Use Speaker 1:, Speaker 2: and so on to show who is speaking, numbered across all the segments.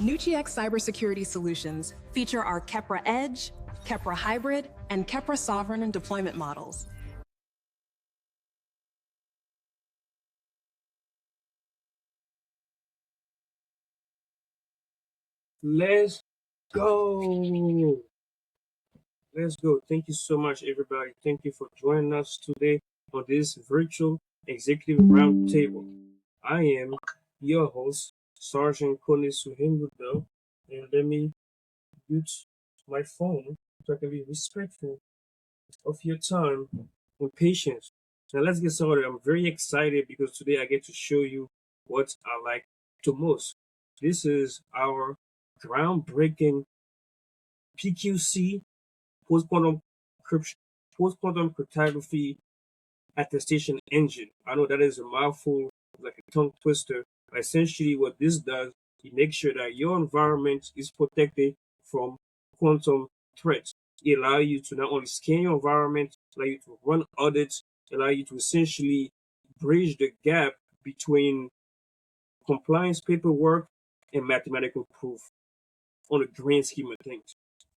Speaker 1: NouchiX cybersecurity solutions feature our Kephra Edge, Kephra Hybrid, and Kephra Sovereign and deployment models.
Speaker 2: Let's go. Let's go. Thank you so much, everybody. Thank you for joining us today on this virtual executive roundtable. I am your host, Sergeant Kone Souhimbou, and let me use my phone so I can be respectful of your time and patience. Now let's get started. I'm very excited because today I get to show you what I like the most. This is our groundbreaking PQC post-quantum cryptography attestation engine. I know that is a mouthful, like a tongue twister. But essentially, what this does, it makes sure that your environment is protected from quantum threats. It allows you to not only scan your environment, allow you to run audits, allow you to essentially bridge the gap between compliance paperwork and mathematical proof on the grand scheme of things.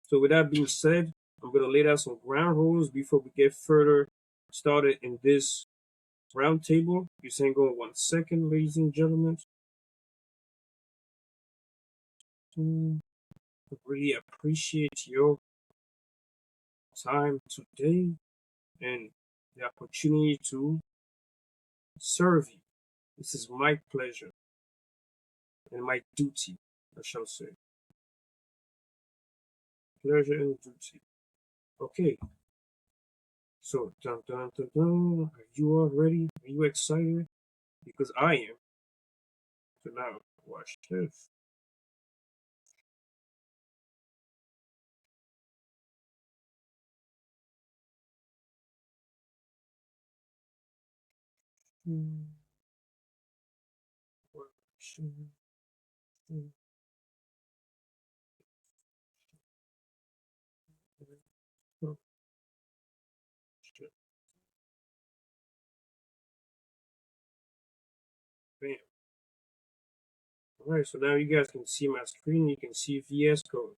Speaker 2: So with that being said, I'm going to lay down some ground rules before we get further started in this roundtable. Just hang on 1 second, ladies and gentlemen. I really appreciate your time today and the opportunity to serve you. This is my pleasure and my duty, I shall say. Pleasure and duty. Okay. So, dun, dun, dun, dun. Are you all ready? Are you excited? Because I am. So now, watch this. Bam. Alright, so now you guys can see my screen. You can see VS Code.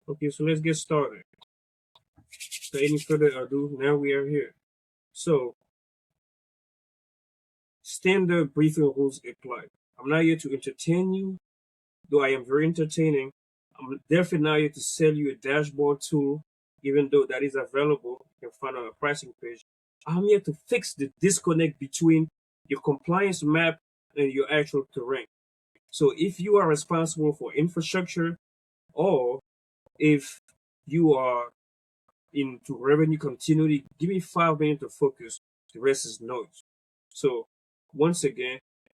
Speaker 2: Okay, so let's get started. So any further ado, now we are here. So, standard briefing rules apply. I'm not here to entertain you, though I am very entertaining. I'm definitely not here to sell you a dashboard tool, even though that is available. You can find on a pricing page. I'm here to fix the disconnect between your compliance map and your actual terrain. So if you are responsible for infrastructure, or if you are into revenue continuity, give me 5 minutes to focus. The rest is noise. So once again,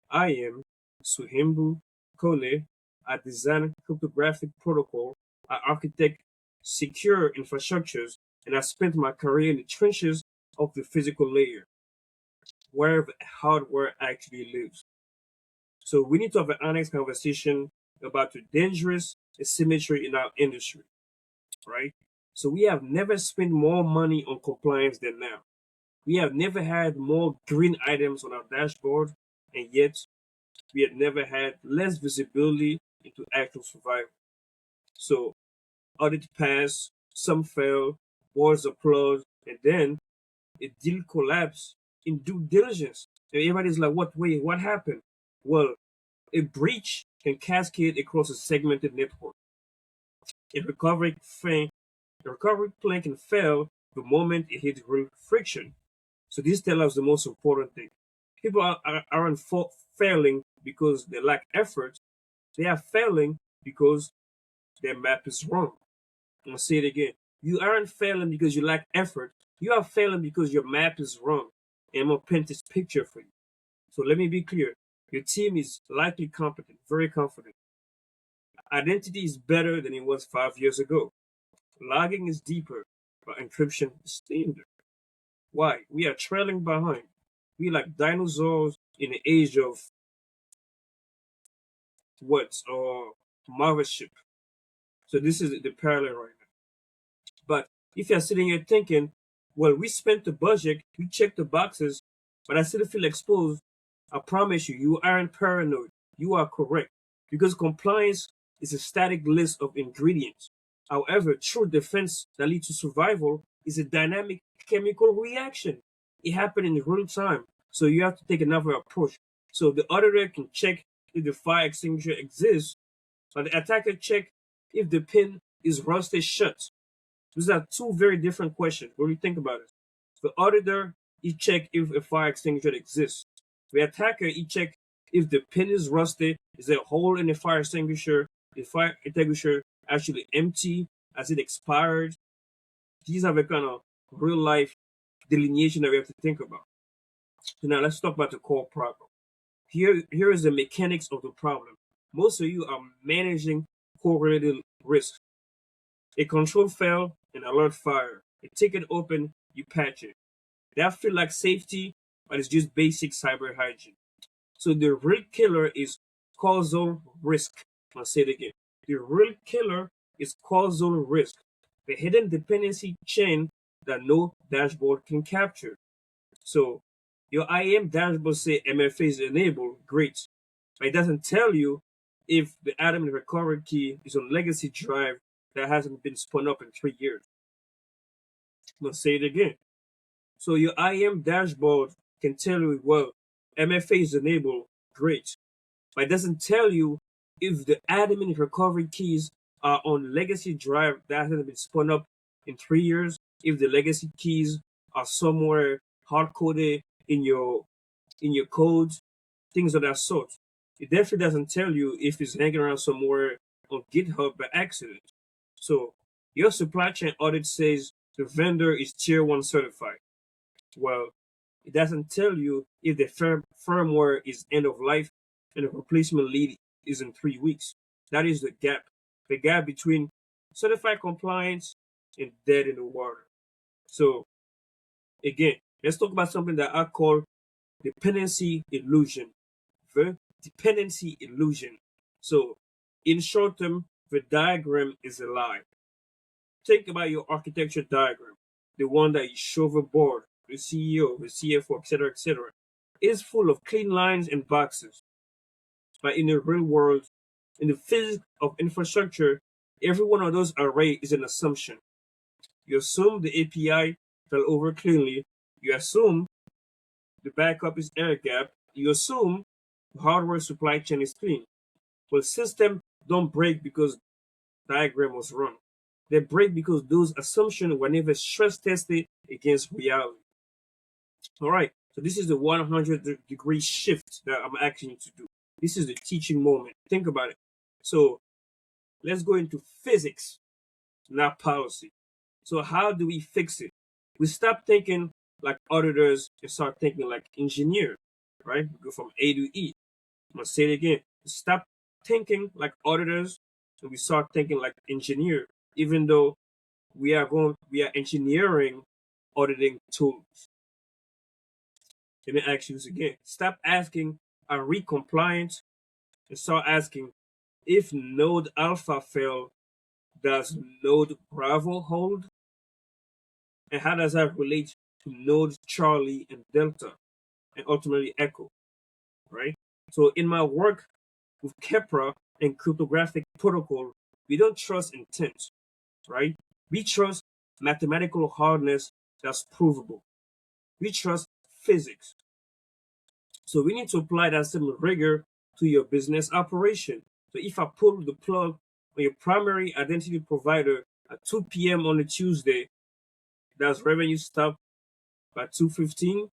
Speaker 2: I am Souhimbou Kone. I design cryptographic protocol. I architect secure infrastructures, and I spent my career in the trenches of the physical layer, where the hardware actually lives. So we need to have an honest conversation about the dangerous asymmetry in our industry, right? So we have never spent more money on compliance than now. We have never had more green items on our dashboard, and yet we have never had less visibility into actual survival. So audit pass, some fail, boards applause, and then a deal collapse in due diligence. And everybody's like, what happened? Well, a breach can cascade across a segmented network. A recovery plan can fail the moment it hits real friction. So this tells us the most important thing. People aren't failing because they lack effort. They are failing because their map is wrong. I'm going to say it again. You aren't failing because you lack effort. You are failing because your map is wrong. And I'm going to paint this picture for you. So let me be clear. Your team is likely competent, very confident. Identity is better than it was 5 years ago. Logging is deeper, but encryption is standard. Why? We are trailing behind. We like dinosaurs in the age of mothership. So this is the parallel right now. But if you're sitting here thinking, well, we spent the budget, we checked the boxes, but I still feel exposed, I promise you, you aren't paranoid. You are correct. Because compliance is a static list of ingredients. However, true defense that leads to survival is a dynamic chemical reaction. It happens in real time, so you have to take another approach. So the auditor can check if the fire extinguisher exists, but the attacker check if the pin is rusted shut. These are two very different questions when you think about it. The auditor, he check if a fire extinguisher exists. The attacker, he check if the pin is rusted, is there a hole in the fire extinguisher, the fire extinguisher actually empty, has it expired. These are the kind of real life delineation that we have to think about. So now let's talk about the core problem. Here is the mechanics of the problem. Most of you are managing correlated risk. A control fail, an alert fire. A ticket open, you patch it. That feel like safety, but it's just basic cyber hygiene. So the real killer is causal risk. I'll say it again. The real killer is causal risk, the hidden dependency chain that no dashboard can capture. So your IAM dashboard say MFA is enabled, great, but it doesn't tell you if the admin recovery key is on legacy drive that hasn't been spun up in 3 years. Let's say it again. So your IAM dashboard can tell you, well, MFA is enabled, great, but it doesn't tell you if the admin recovery keys are on legacy drive that hasn't been spun up in 3 years, if the legacy keys are somewhere hard coded in your codes, things of that sort. It definitely doesn't tell you if it's hanging around somewhere on GitHub by accident. So your supply chain audit says the vendor is tier 1 certified. Well, it doesn't tell you if the firmware is end of life and the replacement lead is in 3 weeks. That is the gap between certified compliance and dead in the water. So again, let's talk about something that I call dependency illusion. The dependency illusion. So in short term, the diagram is a lie. Think about your architecture diagram, the one that you show the board, the CEO, the CFO, etc., etc. It is full of clean lines and boxes. But in the real world, in the physics of infrastructure, every one of those arrays is an assumption. You assume the API fell over cleanly. You assume the backup is air gap. You assume the hardware supply chain is clean. Well, systems don't break because diagram was wrong. They break because those assumptions were never stress tested against reality. All right, so this is the 100-degree shift that I'm asking you to do. This is the teaching moment. Think about it. So let's go into physics, not policy. So how do we fix it? We stop thinking like auditors and start thinking like engineers, right? We go from A to E. I'm gonna say it again. Stop thinking like auditors and we start thinking like engineers, even though we are engineering auditing tools. Let me ask you this again. Stop asking, are we compliant? And start asking, if node alpha fail, does node Bravo hold? And how does that relate to node Charlie and Delta and ultimately Echo, right? So in my work with Kephra and cryptographic protocol, we don't trust intent, right? We trust mathematical hardness that's provable. We trust physics. So we need to apply that same rigor to your business operation. So if I pull the plug on your primary identity provider at 2 p.m. on a Tuesday, does revenue stop by 2:15?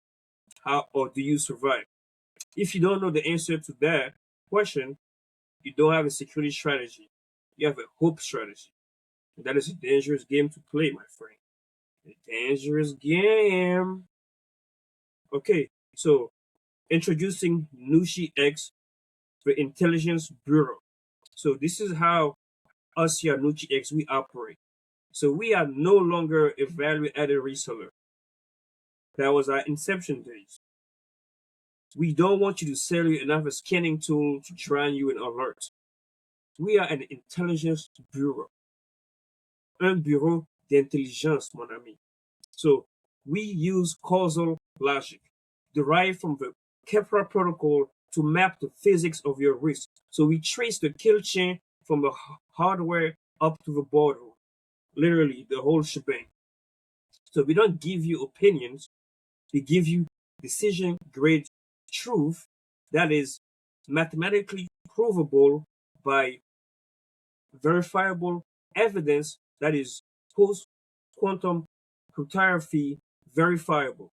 Speaker 2: How or do you survive? If you don't know the answer to that question, you don't have a security strategy. You have a hope strategy. And that is a dangerous game to play, my friend. A dangerous game. Okay, so introducing NouchiX, the Intelligence Bureau. So this is how us here at NouchiX, we operate. So we are no longer a value-added reseller. That was our inception days. We don't want you to sell you another scanning tool to drown you in alerts. We are an intelligence bureau. Un bureau d'intelligence, mon ami. So we use causal logic derived from the Kephra Protocol to map the physics of your risk. So we trace the kill chain from the hardware up to the boardroom, literally the whole shebang. So we don't give you opinions, we give you decision grade truth that is mathematically provable by verifiable evidence that is post-quantum cryptography verifiable.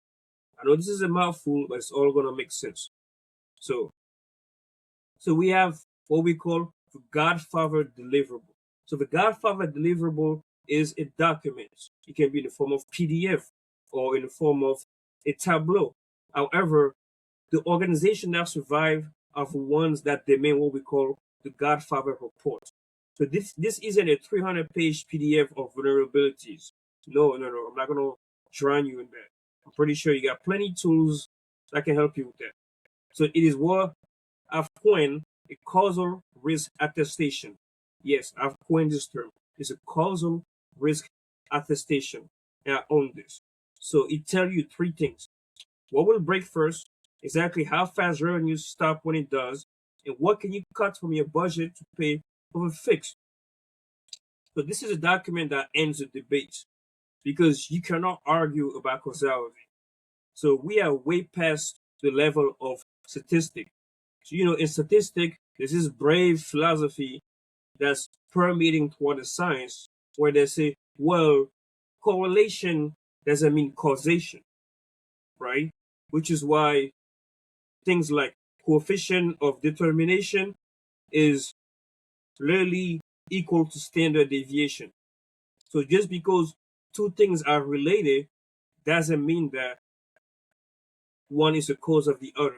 Speaker 2: I know this is a mouthful, but it's all going to make sense. So we have what we call the Godfather deliverable. So the Godfather deliverable is a document. It can be in the form of PDF or in the form of a tableau. However, the organization that survive are the ones that demand what we call the Godfather report. So this isn't a 300-page PDF of vulnerabilities. No. I'm not going to drown you in that. I'm pretty sure you got plenty tools that can help you with that. So it is what I've coined a causal risk attestation. Yes, I've coined this term. It's a causal risk attestation. And I own this. So it tells you three things. What will break first? Exactly how fast revenues stop when it does, and what can you cut from your budget to pay for the fix? So this is a document that ends the debate because you cannot argue about causality. So we are way past the level of statistic. So, in statistic, there's this brave philosophy that's permeating toward the science where they say, well, correlation doesn't mean causation, right? Which is why things like coefficient of determination is really equal to standard deviation. So just because two things are related doesn't mean that one is the cause of the other.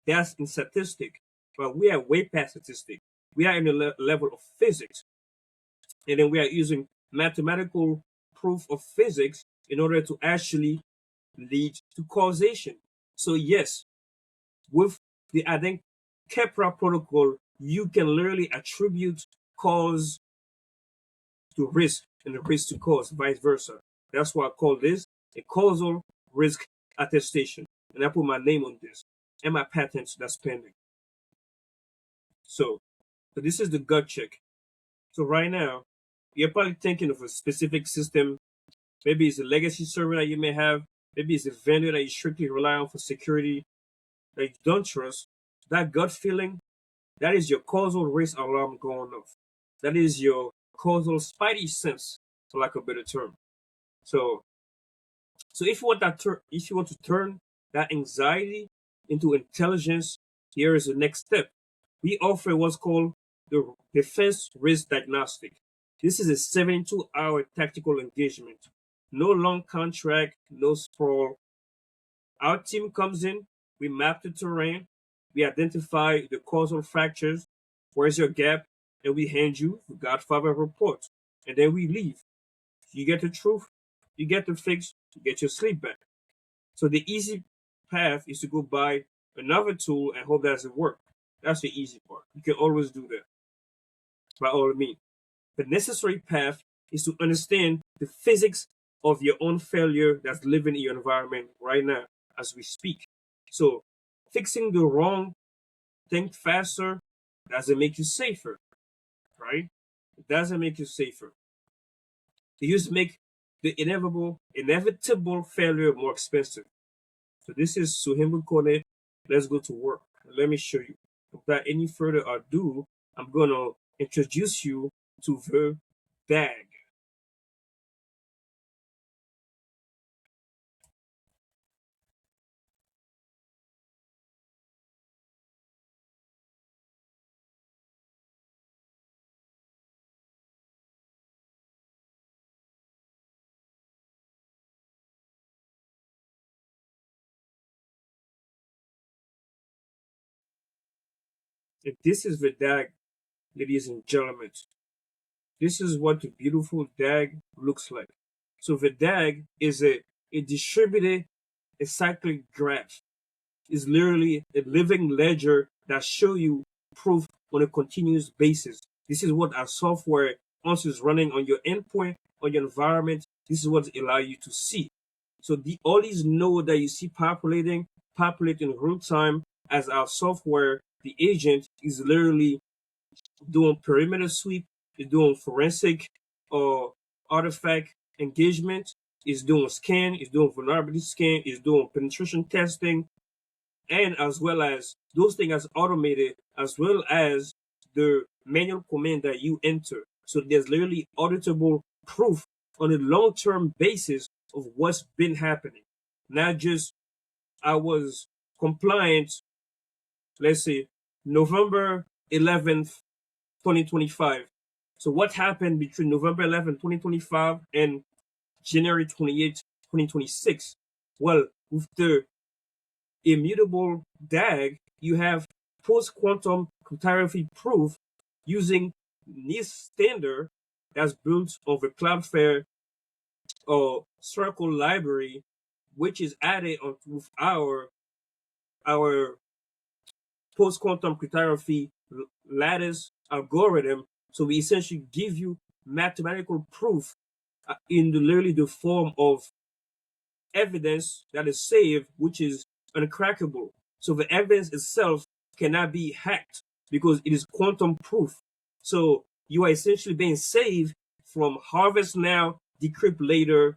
Speaker 2: That's in statistic, but we are way past statistic. We are in the level of physics, and then we are using mathematical proof of physics in order to actually lead to causation. So yes, with the Adin-Kephra Protocol, you can literally attribute cause to risk and the risk to cause, vice versa. That's why I call this a causal risk attestation. And I put my name on this and my patents that's pending. So this is the gut check. So right now, you're probably thinking of a specific system. Maybe it's a legacy server that you may have. Maybe it's a vendor that you strictly rely on for security that you don't trust. That gut feeling, that is your causal risk alarm going off. That is your causal spidey sense, for lack of a better term. So if you want to turn that anxiety into intelligence, here is the next step. We offer what's called the defense risk diagnostic. This is a 72-hour tactical engagement. No long contract, no sprawl. Our team comes in, we map the terrain, we identify the causal fractures, where's your gap, and we hand you the Godfather report. And then we leave. You get the truth, you get the fix, you get your sleep back. So the easy path is to go buy another tool and hope that doesn't work. That's the easy part. You can always do that, by all means. The necessary path is to understand the physics of your own failure that's living in your environment right now as we speak. So fixing the wrong, think faster, doesn't make you safer, right? It doesn't make you safer. You just make the inevitable failure more expensive. So this is Souhimbou Kone. Let's go to work. Let me show you. Without any further ado, I'm going to introduce you to the DAG. And this is the DAG, ladies and gentlemen. This is what the beautiful DAG looks like. So the DAG is a distributed acyclic graph. It's literally a living ledger that shows you proof on a continuous basis. This is what our software, once it's running on your endpoint, on your environment, this is what it allows you to see. So all these nodes that you see populate in real time as our software, the agent is literally doing perimeter sweep, it's doing forensic or artifact engagement, it's doing scan, it's doing vulnerability scan, it's doing penetration testing, and as well as those things as automated, as well as the manual command that you enter. So there's literally auditable proof on a long-term basis of what's been happening. Not just I was compliant, let's say November 11th, 2025. So what happened between November 11th, 2025 and January 28th, 2026? Well, with the immutable DAG, you have post-quantum cryptography proof using NIST standard that's built on the Cloudflare or Circle library, which is added on with our post-quantum cryptography lattice algorithm. So we essentially give you mathematical proof in literally the form of evidence that is saved, which is uncrackable. So the evidence itself cannot be hacked because it is quantum proof. So you are essentially being saved from harvest now, decrypt later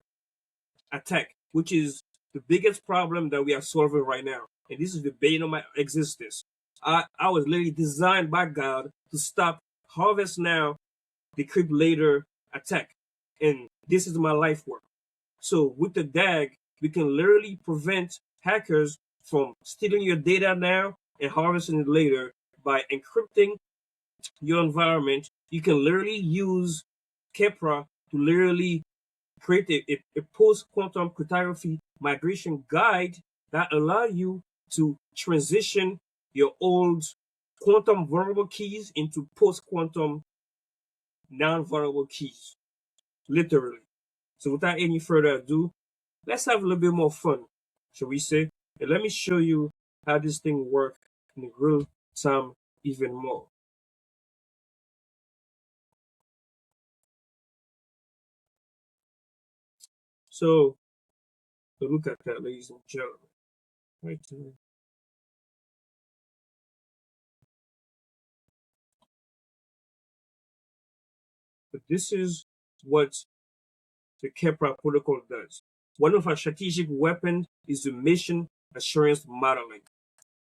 Speaker 2: attack, which is the biggest problem that we are solving right now. And this is the bane of my existence. I was literally designed by God to stop harvest now, decrypt later attack. And this is my life work. So with the DAG, we can literally prevent hackers from stealing your data now and harvesting it later by encrypting your environment. You can literally use Kephra to literally create a post-quantum cryptography migration guide that allow you to transition your old quantum vulnerable keys into post-quantum non-vulnerable keys, literally. So without any further ado, let's have a little bit more fun, shall we say? And let me show you how this thing works in real time even more. So look at that, ladies and gentlemen. Right there. But this is what the Kephra Protocol does. One of our strategic weapons is the mission assurance modeling.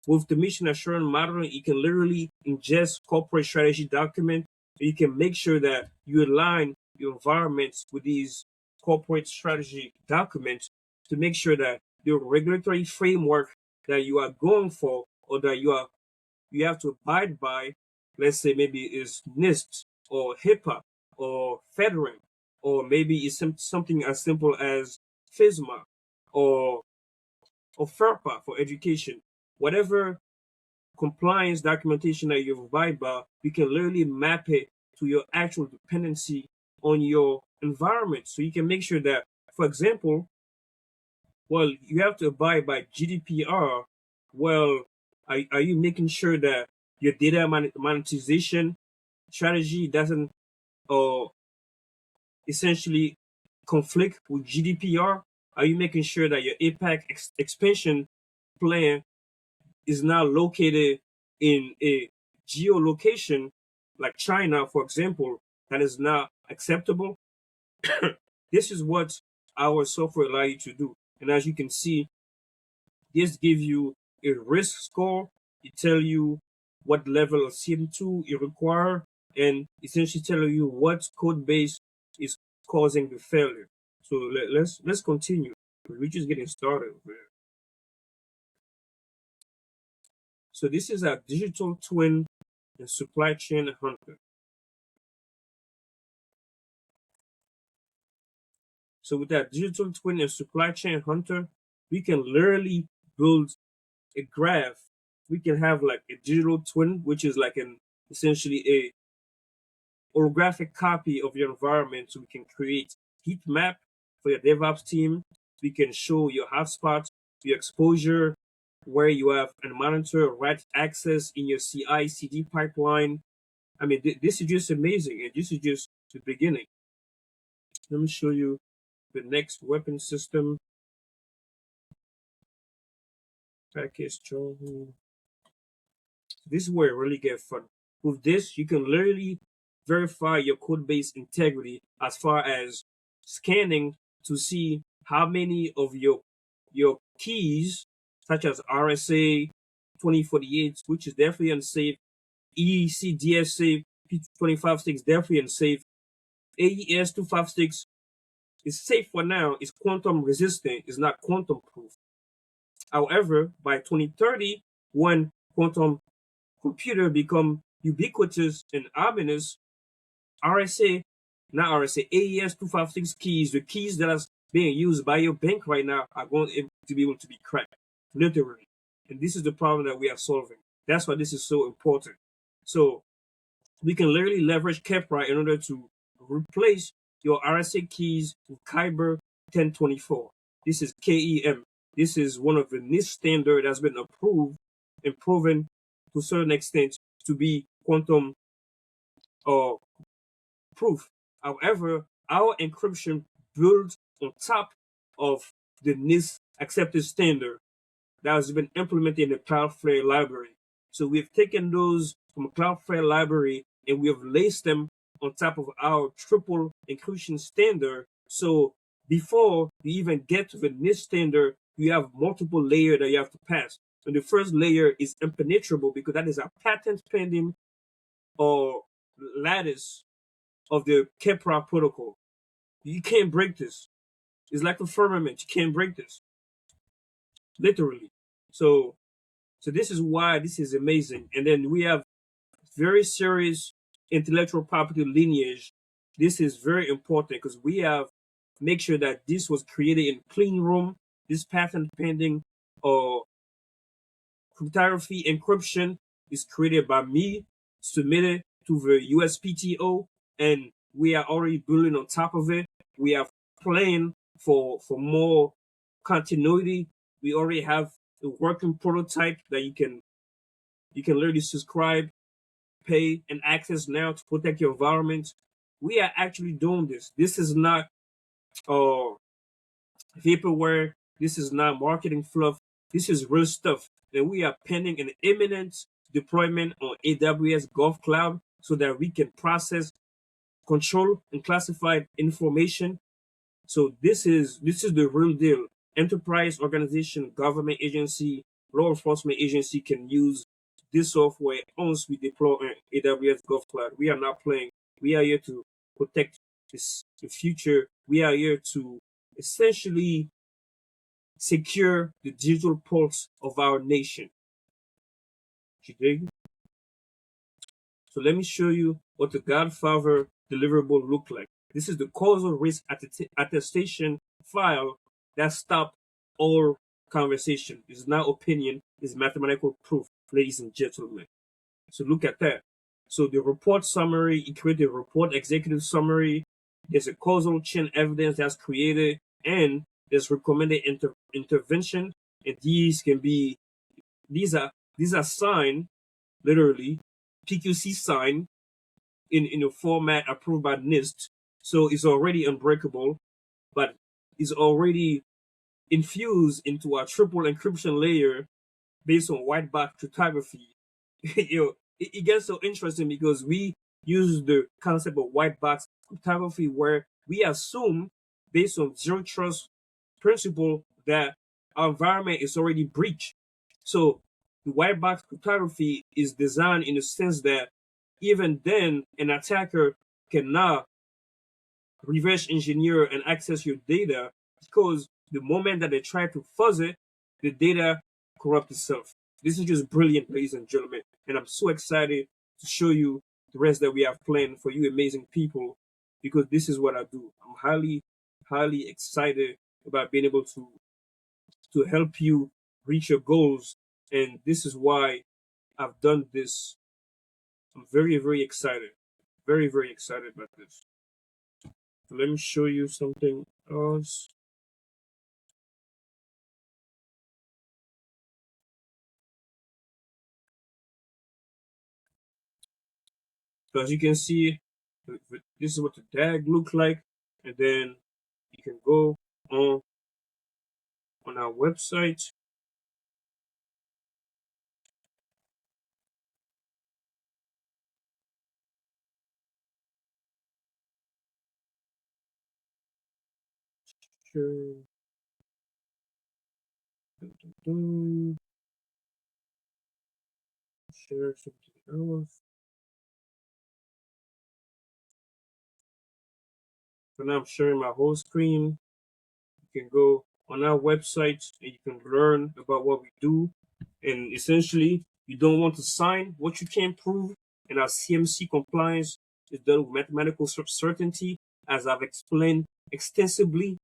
Speaker 2: With the mission assurance modeling, you can literally ingest corporate strategy documents. You can make sure that you align your environments with these corporate strategy documents to make sure that the regulatory framework that you are going for or that you have to abide by, let's say maybe is NIST or HIPAA or FedRAMP, or maybe it's something as simple as FISMA or FERPA for education. Whatever compliance documentation that you abide by, you can literally map it to your actual dependency on your environment. So you can make sure that, for example, well, you have to abide by GDPR. Well, are you making sure that your data monetization strategy doesn't essentially conflict with GDPR? Are you making sure that your APAC expansion plan is now located in a geolocation like China, for example, that is not acceptable? This is what our software allows you to do. And as you can see, this gives you a risk score. It tells you what level of CM2 you require, and essentially tell you what code base is causing the failure. So let's continue. We're just getting started. So this is a digital twin and supply chain hunter. So with that digital twin and supply chain hunter, we can literally build a graph. We can have like a digital twin, which is like an essentially a holographic copy of your environment. So we can create heat map for your DevOps team. We can show your hotspots, your exposure, where you have and monitor write access in your CI/CD pipeline. I mean, this is just amazing, and this is just the beginning. Let me show you the next weapon system. Package Joe. This is where it really gets fun. With this, you can literally verify your code base integrity as far as scanning to see how many of your keys, such as RSA 2048, which is definitely unsafe, EEC DSA P256 definitely unsafe, AES 256 is safe for now, is quantum resistant, is not quantum proof. However, by 2030, when quantum computer become ubiquitous and ominous, RSA, not RSA, AES 256 keys, the keys that are being used by your bank right now are going to be able to be cracked, literally. And this is the problem that we are solving. That's why this is so important. So we can literally leverage Kephra in order to replace your RSA keys with Kyber 1024. This is KEM. This is one of the NIST standard that's been approved and proven to a certain extent to be quantum proof. However, our encryption builds on top of the NIST accepted standard that has been implemented in the Cloudflare library. So we've taken those from Cloudflare library and we have laced them on top of our triple encryption standard. So before you even get to the NIST standard, you have multiple layers that you have to pass. And the first layer is impenetrable because that is a patent pending or lattice of the Kephra protocol. You can't break this. It's like a firmament. You can't break this. Literally. So this is why this is amazing. And then we have very serious intellectual property lineage. This is very important because we have make sure that this was created in clean room. This patent pending cryptography encryption is created by me, submitted to the USPTO, and we are already building on top of it. We have planned for more continuity. We already have a working prototype that you can literally subscribe, pay, and access now to protect your environment. We are actually doing this. This is not vaporware. This is not marketing fluff. This is real stuff. And we are pending an imminent deployment on AWS Gulf Cloud so that we can process, control, and classify information. So this is the real deal. Enterprise organization, government agency, law enforcement agency can use this software once we deploy on AWS Gulf Cloud. We are not playing. We are here to protect the future. We are here to essentially secure the digital pulse of our nation. You dig? So let me show you what the Godfather deliverable look like. This is the causal risk attestation file that stopped all conversation. It's not opinion, it's mathematical proof, ladies and gentlemen. So look at that. So the report summary, it created a report executive summary. There's a causal chain evidence that's created, and there's recommended intervention. And these are signed, literally, PQC signed in a format approved by NIST. So it's already unbreakable, but it's already infused into our triple encryption layer based on white box cryptography. It gets so interesting because we use the concept of white box cryptography where we assume, based on zero trust principle, that our environment is already breached. So the white box cryptography is designed in the sense that even then an attacker cannot reverse engineer and access your data because the moment that they try to fuzz it, the data corrupts itself. This is just brilliant, ladies and gentlemen. And I'm so excited to show you the rest that we have planned for you amazing people because this is what I do. I'm highly, highly excited about being able to help you reach your goals. And this is why I've done this. I'm very, very excited. Very, very excited about this. So let me show you something else. So as you can see, this is what the tag looks like. And then you can go on our website. Share. Share something else. So now I'm sharing my whole screen. You can go on our website and you can learn about what we do. And essentially, you don't want to sign what you can't prove. And our CMC compliance is done with mathematical certainty, as I've explained extensively.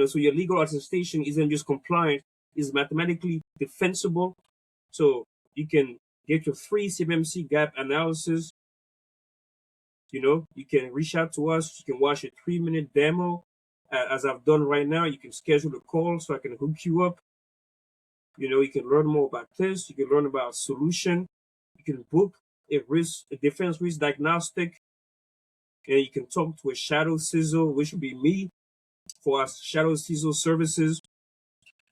Speaker 2: So your legal attestation isn't just compliant; it's mathematically defensible. So you can get your free CMMC gap analysis. You can reach out to us. You can watch a 3-minute demo, as I've done right now. You can schedule a call so I can hook you up. You can learn more about this. You can learn about solution. You can book a defense risk diagnostic, and you can talk to a shadow CISO, which would be me, for our shadow CISO services,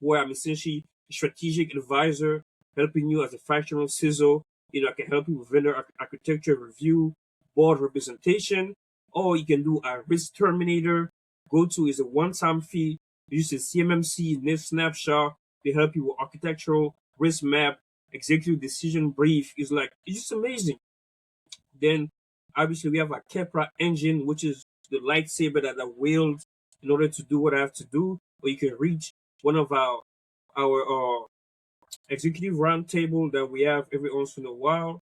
Speaker 2: where I'm essentially a strategic advisor, helping you as a fractional CISO. I can help you with vendor architecture review, board representation, or you can do a risk terminator. Go-to is a one-time fee. Use the CMMC NIF snapshot to help you with architectural risk map, executive decision brief. It's just amazing. Then obviously we have a Kephra engine, which is the lightsaber that I wield in order to do what I have to do. Or you can reach one of our executive roundtable that we have every once in a while.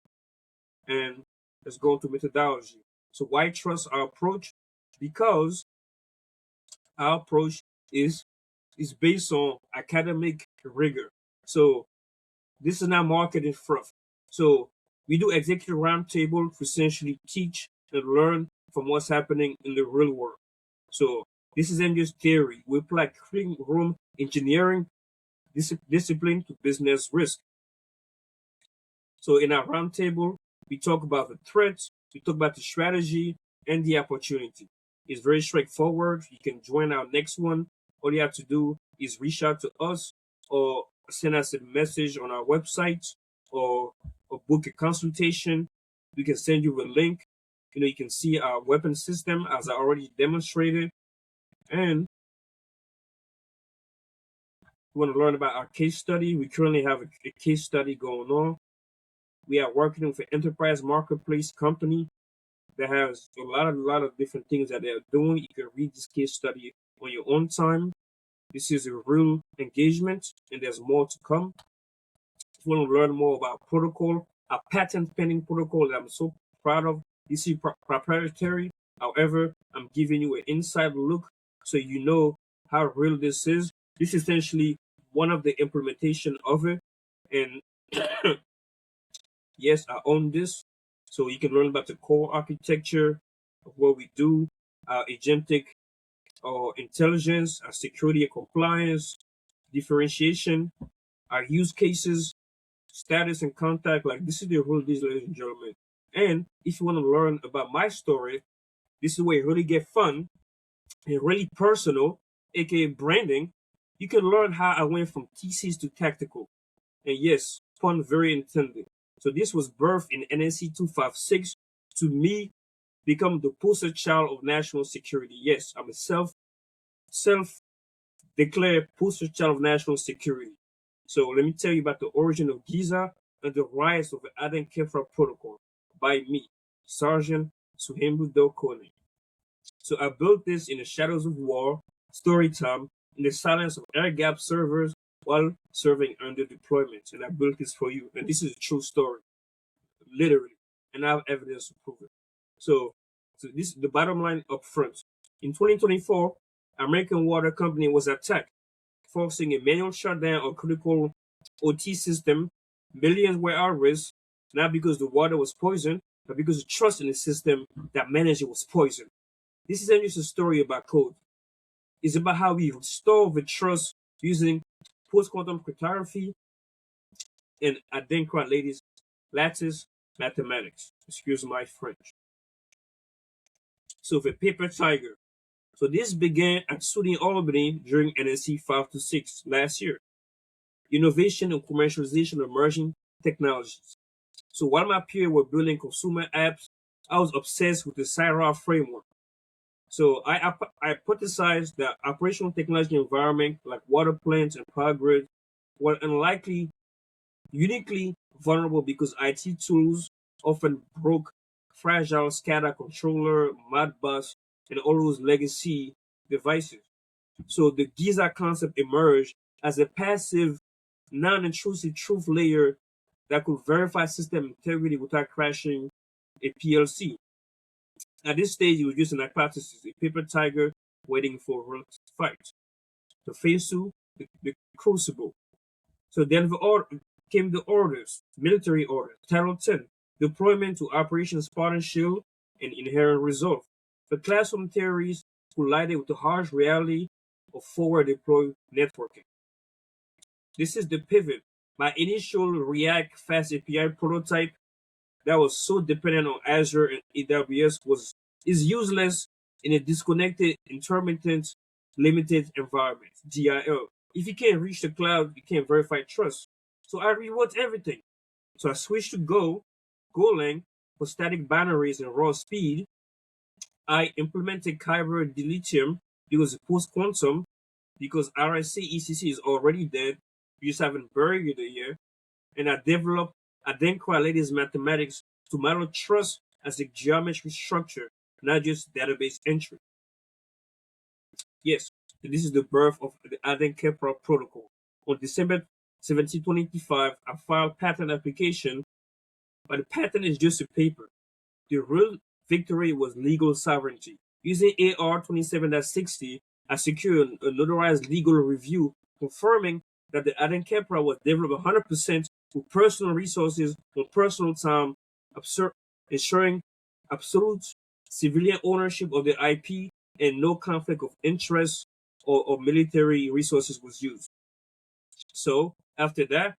Speaker 2: And let's go into methodology. So why trust our approach? Because our approach is based on academic rigor. So this is not marketing fluff. So we do executive roundtable to essentially teach and learn from what's happening in the real world. So this isn't just theory. We apply clean room engineering discipline to business risk. So in our roundtable, we talk about the threats, we talk about the strategy, and the opportunity. It's very straightforward. You can join our next one. All you have to do is reach out to us or send us a message on our website or book a consultation. We can send you a link. You can see our weapon system as I already demonstrated. And you want to learn about our case study. We currently have a case study going on. We are working with an enterprise marketplace company that has a lot of different things that they're doing. You can read this case study on your own time. This is a real engagement, and there's more to come. If you want to learn more about protocol, a patent pending protocol that I'm so proud of, this is proprietary. However, I'm giving you an inside look so you know how real this is. This is essentially one of the implementation of it. And yes, I own this. So you can learn about the core architecture of what we do, agentic or intelligence, our security and compliance, differentiation, our use cases, status and contact. This is the whole deal, ladies and gentlemen. And if you want to learn about my story, this is where it really get fun and really personal, aka branding. You can learn how I went from thesis to tactical. And yes, pun very intended. So this was birthed in NSC 256 to me become the poster child of national security. Yes, I'm a self-declared poster child of national security. So let me tell you about the origin of Giza and the rise of the Adin-Kephra Protocol by me, Sergeant Souhimbou Kone. So I built this in the shadows of war, story time, in the silence of air-gap servers while serving under deployment. And I built this for you. And this is a true story, literally. And I have evidence to prove it. So this is the bottom line up front. In 2024, American Water Company was attacked, forcing a manual shutdown of critical OT system. Millions were at risk, not because the water was poisoned, but because the trust in the system that managed it was poisoned. This isn't just a story about code. It's about how we restore the trust using post-quantum cryptography and Adin-Kephra lattice mathematics. Excuse my French. So the paper tiger. So this began at SUNY Albany during NSC 5 to 6 last year. Innovation and commercialization of emerging technologies. So while my peers were building consumer apps, I was obsessed with the CyRA framework. So I hypothesized that operational technology environment like water plants and power grids were unlikely uniquely vulnerable because IT tools often broke fragile SCADA controller, Modbus, and all those legacy devices. So the Giza concept emerged as a passive, non-intrusive truth layer that could verify system integrity without crashing a PLC. At this stage, it was just an hypothesis, a paper tiger waiting for a fight. The FASU, the crucible. So then came the orders, military orders, Title 10, deployment to Operation Spartan Shield and Inherent Resolve. The classroom theories collided with the harsh reality of forward deployed networking. This is the pivot. My initial React Fast API prototype that was so dependent on Azure and AWS is useless in a disconnected, intermittent, limited environment, DIL. If you can't reach the cloud, you can't verify trust. So I rewrote everything. So I switched to Golang for static binaries and raw speed. I implemented Kyber Dilithium because post-quantum, because RSA ECC is already dead. You just haven't buried it here. And I developed Adin-Kephra lattice mathematics to model trust as a geometry structure, not just database entry. Yes, so this is the birth of the Adin-Kephra Protocol. On December 17, 2025, I filed patent application, but the patent is just a paper. The real victory was legal sovereignty. Using AR 27-60, I secured a notarized legal review confirming that the Adin-Kephra was developed 100% with personal resources on personal time, ensuring absolute civilian ownership of the IP and no conflict of interest or military resources was used. So after that,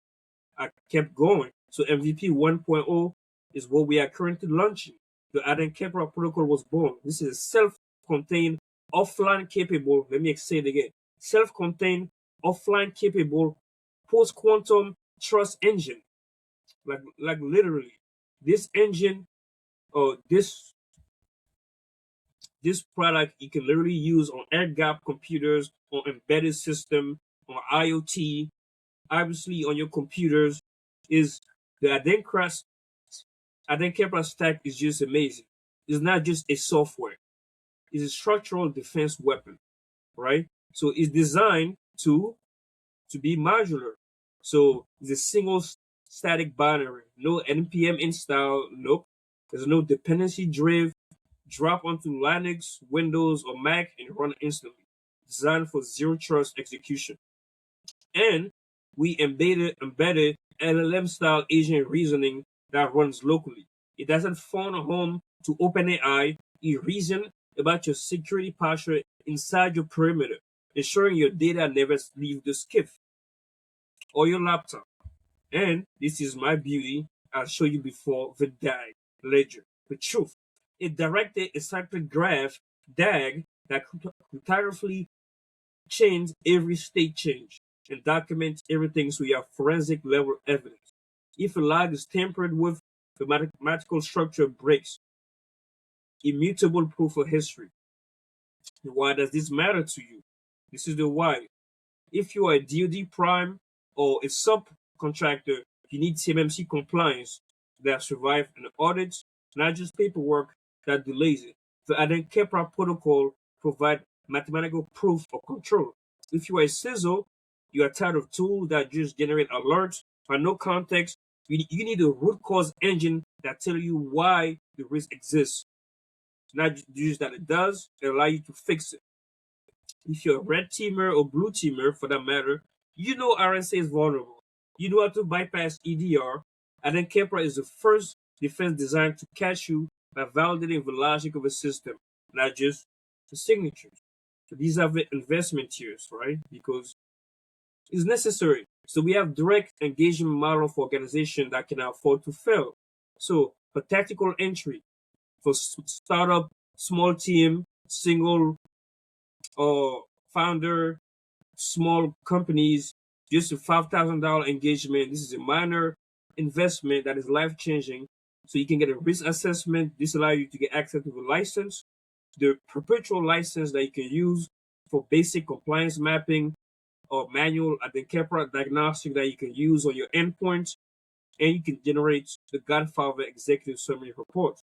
Speaker 2: I kept going. So MVP 1.0 is what we are currently launching. The Adin-Kephra Protocol was born. This is a self-contained, offline capable, let me say it again, self-contained, offline capable, post-quantum trust engine. Like literally, this engine or this product you can literally use on air gap computers, on embedded system, on IoT, obviously on your computers. Is the Adin-Kephra stack is just amazing. It's not just a software. It's a structural defense weapon, right? So it's designed to be modular. So it's a single static binary, no npm install, nope. There's no dependency drive, drop onto Linux, Windows, or Mac and run instantly. Designed for zero trust execution. And we embedded LLM style agent reasoning that runs locally. It doesn't phone home to OpenAI. It reasons about your security posture inside your perimeter, ensuring your data never leaves the skiff or your laptop. And this is my beauty. I'll show you before the DAG ledger, the truth. It directed a cyclic graph DAG that cryptographically chains every state change and documents everything so you have forensic level evidence. If a log is tampered with, the mathematical structure breaks. Immutable proof of history. Why does this matter to you? This is the why. If you are a DoD prime or a subcontractor, you need CMMC compliance that survive an audit, not just paperwork that delays it. The Adin-Kephra Protocol provide mathematical proof of control. If you are a CISO, you are tired of tools that just generate alerts but no context. You need a root cause engine that tell you why the risk exists, not just that it does, it allow you to fix it. If you're a red teamer or blue teamer for that matter, you know RSA is vulnerable. You know how to bypass EDR, and then Kephra is the first defense designed to catch you by validating the logic of a system, not just the signatures. So these are the investment tiers, right? Because it's necessary. So we have direct engagement model for organizations that can afford to fail. So for tactical entry, for startup, small team, single founder, small companies, just a $5,000 engagement. This is a minor investment that is life changing. So you can get a risk assessment. This allows you to get access to the license. the perpetual license that you can use for basic compliance mapping or manual Adin-Kephra diagnostic that you can use on your endpoints, and you can generate the Godfather executive summary report.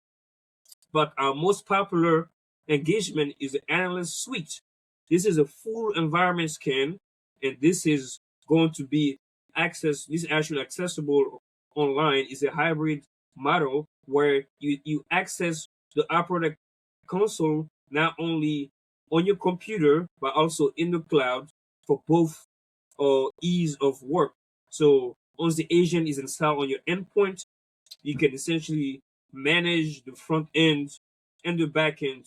Speaker 2: But our most popular engagement is the analyst suite. This is a full environment scan, and this is going to be this is actually accessible online. It's a hybrid model where you access the operating console not only on your computer but also in the cloud for both ease of work. So once the agent is installed on your endpoint, you can essentially manage the front end and the back end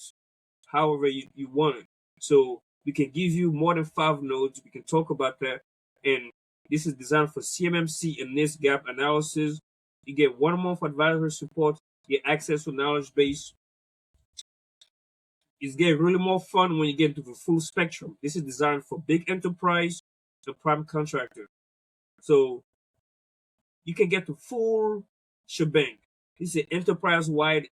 Speaker 2: however you want it. So we can give you more than 5 nodes. We can talk about that. And this is designed for CMMC and NIST gap analysis. You get 1 month advisory support, you get access to knowledge base. It's getting really more fun when you get into the full spectrum. This is designed for big enterprise and prime contractor. So you can get the full shebang. This is enterprise-wide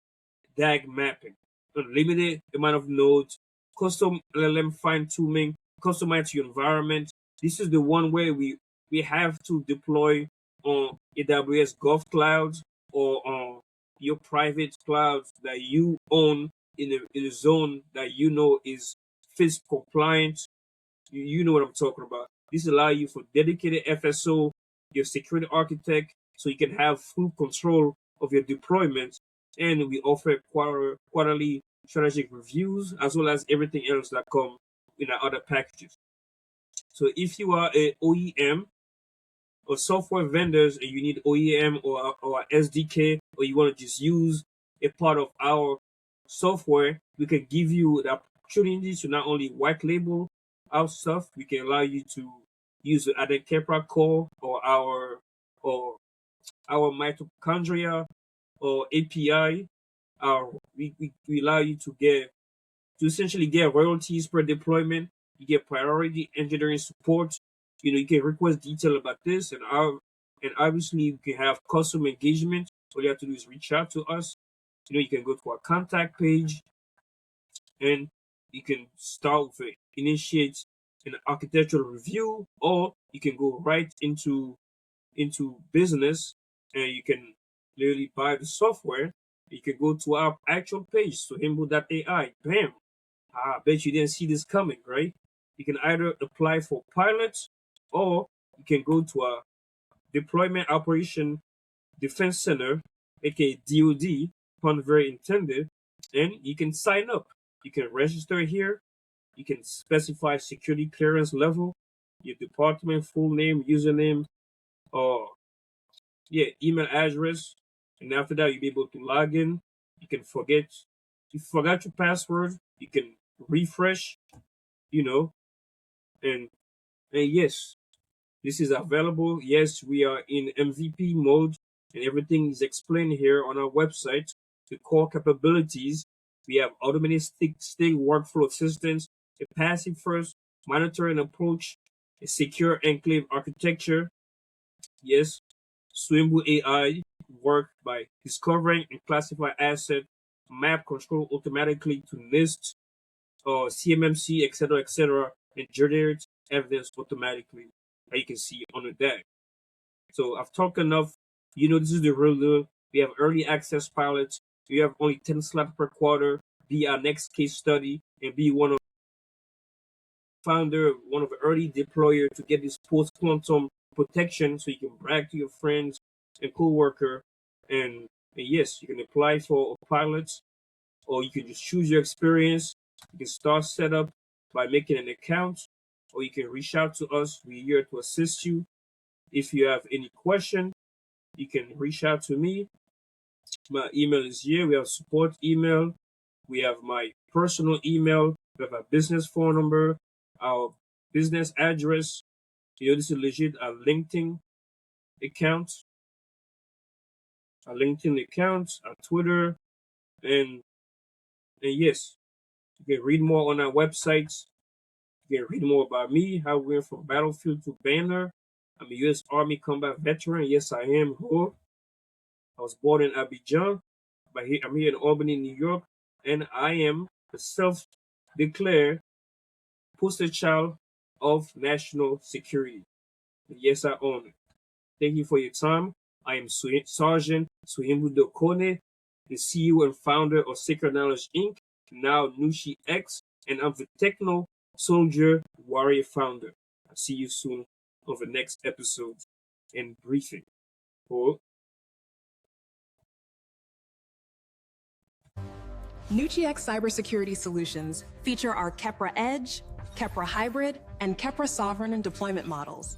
Speaker 2: DAG mapping, unlimited amount of nodes, custom LLM fine-tuning, customize your environment. This is the one where we have to deploy on AWS Gulf clouds or on your private clouds that you own in a zone that you know is FISP compliant. You know what I'm talking about. This allows you for dedicated FSO, your security architect, so you can have full control of your deployment. And we offer quarterly strategic reviews as well as everything else that come in our other packages. So if you are a OEM or software vendors and you need OEM or SDK, or you want to just use a part of our software, we can give you the opportunity to not only white label our stuff, we can allow you to use the Adin-Kephra core or our mitochondria or API. We allow you to essentially get royalties per deployment. You get priority engineering support. You can request detail about this, and obviously you can have custom engagement. All you have to do is reach out to us. You can go to our contact page, and you can start with initiate an architectural review, or you can go right into business, and you can literally buy the software. You can go to our actual page, Souhimbou.ai. Bam! I bet you didn't see this coming, right? You can either apply for pilots, or you can go to our Deployment Operation Defense Center, aka DoD, pun very intended, and you can sign up. You can register here. You can specify security clearance level, your department full name, username, or email address, and after that you'll be able to log in. If you forgot your password, you can refresh, and yes, this is available. Yes, we are in MVP mode, and everything is explained here on our website. The core capabilities: we have automated state workflow assistance, a passive first monitoring approach, a secure enclave architecture. Yes, Souhimbou AI work by discovering and classify asset, map control automatically to NIST or CMMC, etc., and generate evidence automatically, as you can see on the deck. So I've talked enough. This is the real deal. We have early access pilots. We have only 10 slots per quarter. Be our next case study and be one of one of the early deployer to get this post-quantum protection, so you can brag to your friends and co-worker. And yes, you can apply for pilots, or you can just choose your experience. You can start setup by making an account, or you can reach out to us. We're here to assist you. If you have any question, you can reach out to me. My email is here. We have support email. We have my personal email. We have a business phone number, our business address. This is legit a LinkedIn account, our Twitter, and yes, you can read more on our websites. You can read more about me, how we went from battlefield to banner. I'm a U.S. Army combat veteran. Yes, I am. I was born in Abidjan, but I'm here in Albany, New York, and I am the self-declared poster child of national security. Yes, I own it. Thank you for your time. I am Sergeant Souhimbou Kone, the CEO and founder of Secret Knowledge Inc., now NouchiX, and I'm the Techno Soldier Warrior founder. I'll see you soon on the next episode and briefing. Oh.
Speaker 1: NouchiX cybersecurity solutions feature our Kephra Edge, Kephra Hybrid, and Kephra Sovereign and Deployment models.